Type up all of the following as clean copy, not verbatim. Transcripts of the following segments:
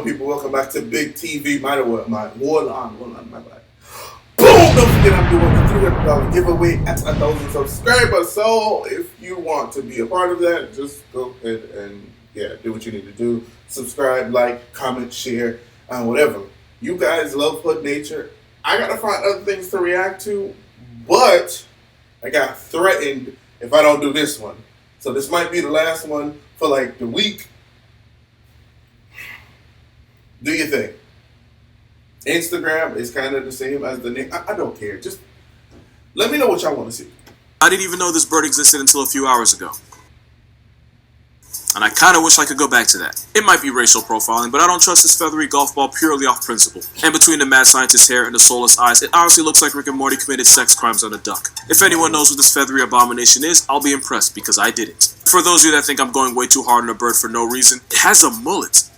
on, people? Welcome back to Big TV. My bad. Boom! Don't forget I'm doing a $300 giveaway at 1,000 subscribers. So if you want to be a part of that, just go ahead and do what you need to do. Subscribe, like, comment, share, whatever. You guys love hood nature. I gotta find other things to react to, but I got threatened if I don't do this one. So this might be the last one for like the week. Do your thing. Instagram is kind of the same as the name. I don't care. Just let me know what y'all want to see. I didn't even know this bird existed until a few hours ago. And I kind of wish I could go back to that. It might be racial profiling, but I don't trust this feathery golf ball purely off principle. And between the mad scientist's hair and the soulless eyes, it honestly looks like Rick and Morty committed sex crimes on a duck. If anyone knows what this feathery abomination is, I'll be impressed, because I didn't. For those of you that think I'm going way too hard on a bird for no reason, it has a mullet.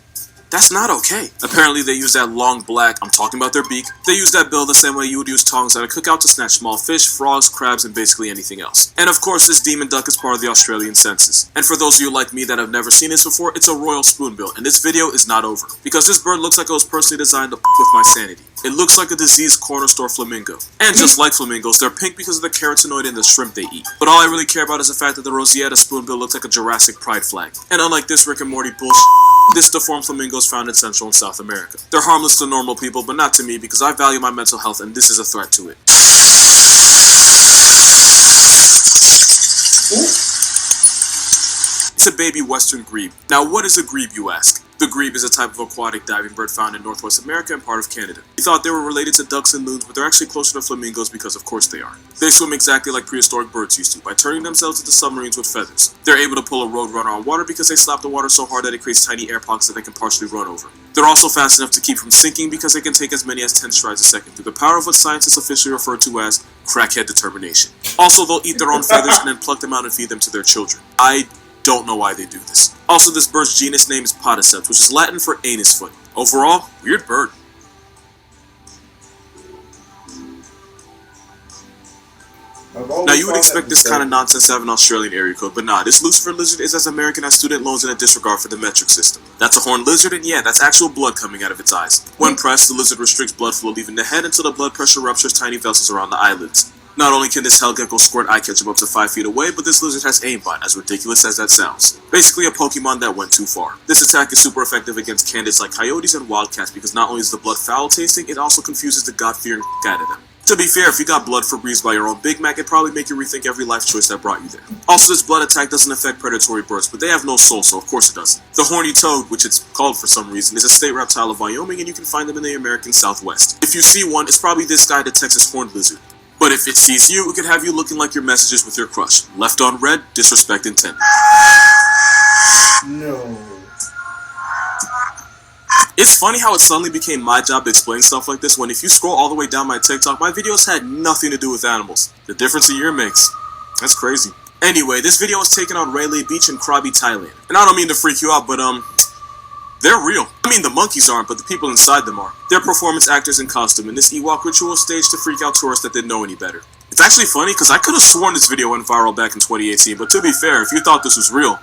That's not okay. Apparently they use that long black, I'm talking about their beak, they use that bill the same way you would use tongs at a cookout to snatch small fish, frogs, crabs, and basically anything else. And of course this demon duck is part of the Australian census. And for those of you like me that have never seen this before, it's a royal spoonbill, and this video is not over. Because this bird looks like it was personally designed to with my sanity. It looks like a diseased corner store flamingo. And just like flamingos, they're pink because of the carotenoid in the shrimp they eat. But all I really care about is the fact that the Roseate spoonbill looks like a Jurassic Pride flag. And unlike this Rick and Morty bullshit, this deformed flamingo is found in Central and South America. They're harmless to normal people, but not to me because I value my mental health and this is a threat to it. It's a baby western grebe. Now what is a grebe, you ask? The grebe is a type of aquatic diving bird found in Northwest America and part of Canada. You thought they were related to ducks and loons, but they're actually closer to flamingos because of course they are. They swim exactly like prehistoric birds used to, by turning themselves into submarines with feathers. They're able to pull a road runner on water because they slap the water so hard that it creates tiny air pockets that they can partially run over. They're also fast enough to keep from sinking because they can take as many as 10 strides a second through the power of what scientists officially refer to as crackhead determination. Also, they'll eat their own feathers and then pluck them out and feed them to their children. I don't know why they do this. Also, this bird's genus name is Podiceps, which is Latin for anus foot. Overall, weird bird. Now you would expect this kind of nonsense to have an Australian area code, but nah, this Lucifer lizard is as American as student loans in a disregard for the metric system. That's a horned lizard, and yeah, that's actual blood coming out of its eyes. When pressed, the lizard restricts blood flow leaving the head until the blood pressure ruptures tiny vessels around the eyelids. Not only can this hellgecko squirt eye ketchup up to 5 feet away, but this lizard has aimbot, as ridiculous as that sounds. Basically a Pokemon that went too far. This attack is super effective against candidates like coyotes and wildcats because not only is the blood foul tasting, it also confuses the god-fearing out of them. To be fair, if you got blood for breeze by your own Big Mac, it'd probably make you rethink every life choice that brought you there. Also, this blood attack doesn't affect predatory birds, but they have no soul, so of course it doesn't. The horny toad, which it's called for some reason, is a state reptile of Wyoming, and you can find them in the American Southwest. If you see one, it's probably this guy, the Texas horned lizard. But if it sees you, it could have you looking like your messages with your crush. Left on red, disrespect intended. No. It's funny how it suddenly became my job to explain stuff like this when if you scroll all the way down my TikTok, my videos had nothing to do with animals. The difference a year makes. That's crazy. Anyway, this video was taken on Roseate Beach in Krabi, Thailand. And I don't mean to freak you out, but they're real. I mean, the monkeys aren't, but the people inside them are. They're performance actors in costume, and this Ewok ritual was staged to freak out tourists that didn't know any better. It's actually funny, because I could have sworn this video went viral back in 2018, but to be fair, if you thought this was real,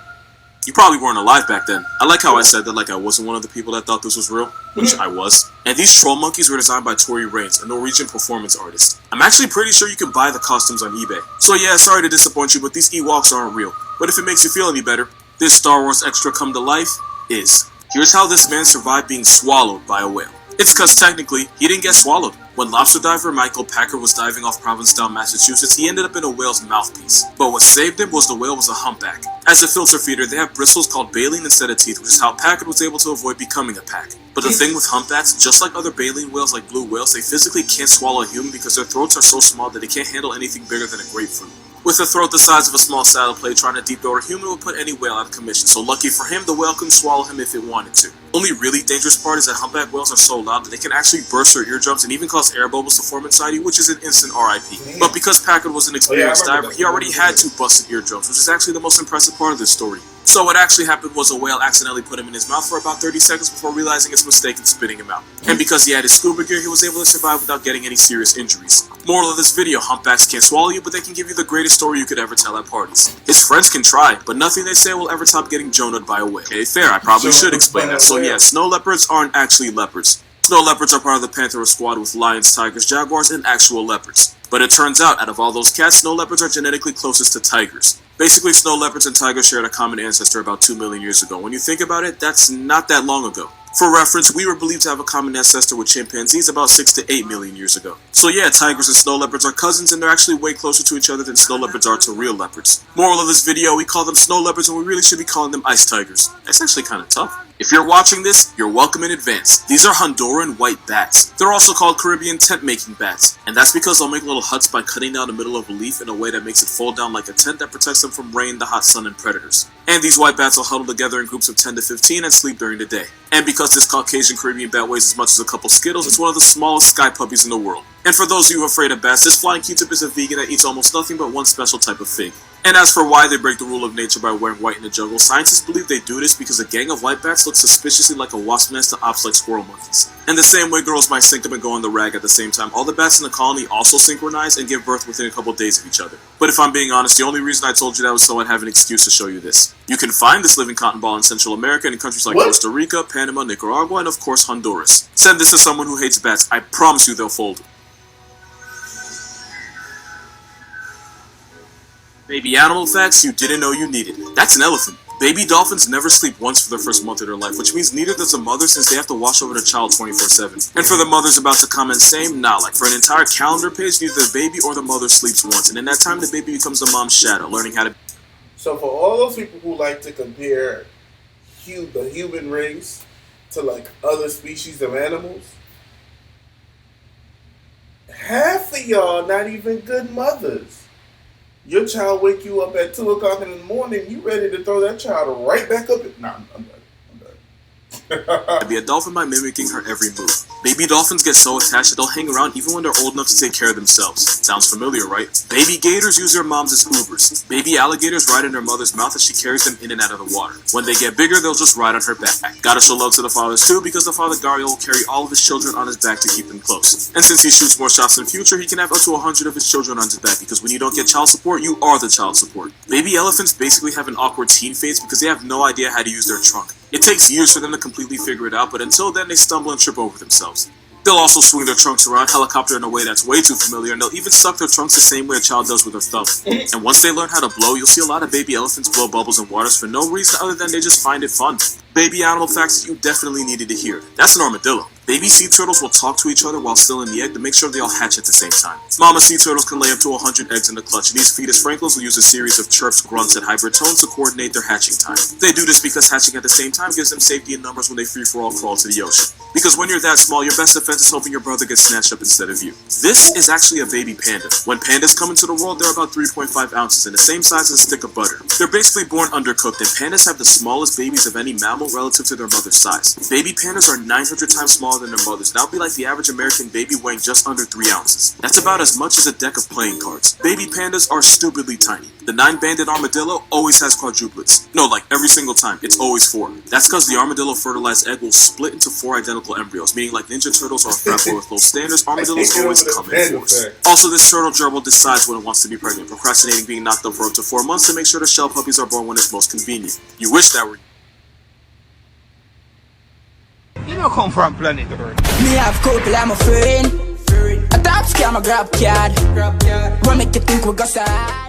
you probably weren't alive back then. I like how I said that like I wasn't one of the people that thought this was real, which I was. And these troll monkeys were designed by Tori Raines, a Norwegian performance artist. I'm actually pretty sure you can buy the costumes on eBay. So yeah, sorry to disappoint you, but these Ewoks aren't real. But if it makes you feel any better, this Star Wars extra come to life is. Here's how this man survived being swallowed by a whale. It's cause technically, he didn't get swallowed. When lobster diver Michael Packer was diving off Provincetown, Massachusetts, he ended up in a whale's mouthpiece. But what saved him was the whale was a humpback. As a filter feeder, they have bristles called baleen instead of teeth, which is how Packard was able to avoid becoming a pack. But the thing with humpbacks, just like other baleen whales like blue whales, they physically can't swallow a human because their throats are so small that they can't handle anything bigger than a grapefruit. With a throat the size of a small salad plate, trying to deep throat a human would put any whale out of commission, so lucky for him, the whale couldn't swallow him if it wanted to. Only really dangerous part is that humpback whales are so loud that they can actually burst your eardrums and even cause air bubbles to form inside you, which is an instant RIP. But because Packard was an experienced diver, he already had 2 busted eardrums, which is actually the most impressive part of this story. So what actually happened was a whale accidentally put him in his mouth for about 30 seconds before realizing his mistake and spitting him out. And because he had his scuba gear, he was able to survive without getting any serious injuries. Moral of this video, humpbacks can't swallow you, but they can give you the greatest story you could ever tell at parties. His friends can try, but nothing they say will ever top getting Jonah'd by a whale. Okay, fair, I probably should explain that. So yeah, snow leopards aren't actually leopards. Snow leopards are part of the Panthera squad with lions, tigers, jaguars, and actual leopards. But it turns out, out of all those cats, snow leopards are genetically closest to tigers. Basically, snow leopards and tigers shared a common ancestor about 2 million years ago. When you think about it, that's not that long ago. For reference, we were believed to have a common ancestor with chimpanzees about 6 to 8 million years ago. So yeah, tigers and snow leopards are cousins, and they're actually way closer to each other than snow leopards are to real leopards. Moral of this video, we call them snow leopards, and we really should be calling them ice tigers. That's actually kind of tough. If you're watching this, you're welcome in advance. These are Honduran white bats. They're also called Caribbean tent-making bats, and that's because they'll make little huts by cutting down the middle of a leaf in a way that makes it fold down like a tent that protects them from rain, the hot sun, and predators. And these white bats will huddle together in groups of 10 to 15 and sleep during the day. And because this Caucasian Caribbean bat weighs as much as a couple Skittles, it's one of the smallest sky puppies in the world. And for those of you afraid of bats, this flying Q-tip is a vegan that eats almost nothing but one special type of fig. And as for why they break the rule of nature by wearing white in the jungle, scientists believe they do this because a gang of white bats looks suspiciously like a wasp nest to ops like squirrel monkeys. And the same way girls might sync up and go on the rag at the same time, all the bats in the colony also synchronize and give birth within a couple days of each other. But if I'm being honest, the only reason I told you that was so I'd have an excuse to show you this. You can find this living cotton ball in Central America and in countries like Costa Rica, Panama, Nicaragua, and of course Honduras. Send this to someone who hates bats, I promise you they'll fold. Baby animal facts you didn't know you needed. That's an elephant. Baby dolphins never sleep once for their first month of their life, which means neither does the mother since they have to watch over the child 24/7. And for the mothers about to comment same, nah, like for an entire calendar page, neither the baby or the mother sleeps once, and in that time the baby becomes the mom's shadow, learning how to... So for all those people who like to compare the human race to like other species of animals, half of y'all not even good mothers. Your child wake you up at 2 o'clock in the morning, you ready to throw that child right back up? Nah, I'm done. be a dolphin by mimicking her every move. Baby dolphins get so attached that they'll hang around even when they're old enough to take care of themselves. Sounds familiar, right? Baby gators use their moms as Ubers. Baby alligators ride in their mother's mouth as she carries them in and out of the water. When they get bigger, they'll just ride on her back. Gotta show love to the fathers too, because the father Gario will carry all of his children on his back to keep them close. And since he shoots more shots in the future, he can have up to 100 of his children on his back, because when you don't get child support, you are the child support. Baby elephants basically have an awkward teen phase because they have no idea how to use their trunk. It takes years for them to completely figure it out, but until then they stumble and trip over themselves. They'll also swing their trunks around, helicopter in a way that's way too familiar, and they'll even suck their trunks the same way a child does with their thumb. And once they learn how to blow, you'll see a lot of baby elephants blow bubbles in waters for no reason other than they just find it fun. Baby animal facts that you definitely needed to hear. That's an armadillo. Baby sea turtles will talk to each other while still in the egg to make sure they all hatch at the same time. Mama sea turtles can lay up to 100 eggs in the clutch, and these fetus franklins will use a series of chirps, grunts, and hybrid tones to coordinate their hatching time. They do this because hatching at the same time gives them safety in numbers when they free-for-all crawl to the ocean. Because when you're that small, your best defense is hoping your brother gets snatched up instead of you. This is actually a baby panda. When pandas come into the world, they're about 3.5 ounces and the same size as a stick of butter. They're basically born undercooked, and pandas have the smallest babies of any mammal relative to their mother's size. Baby pandas are 900 times smaller than their mothers. That would be like the average American baby weighing just under 3 ounces. That's about as much as a deck of playing cards. Baby pandas are stupidly tiny. The 9-banded armadillo always has quadruplets. No, like every single time. It's always 4. That's because the armadillo fertilized egg will split into 4 identical embryos, meaning like Ninja Turtles or a frat boy with low standards, armadillos always come in 4s. Also, this turtle gerbil decides when it wants to be pregnant, procrastinating being knocked up for up to 4 months to make sure the shell puppies are born when it's most convenient. You wish that were... You don't come from planet Earth. Me have couple, I'm a friend. A top scam, a grab card. What make you think we got sad?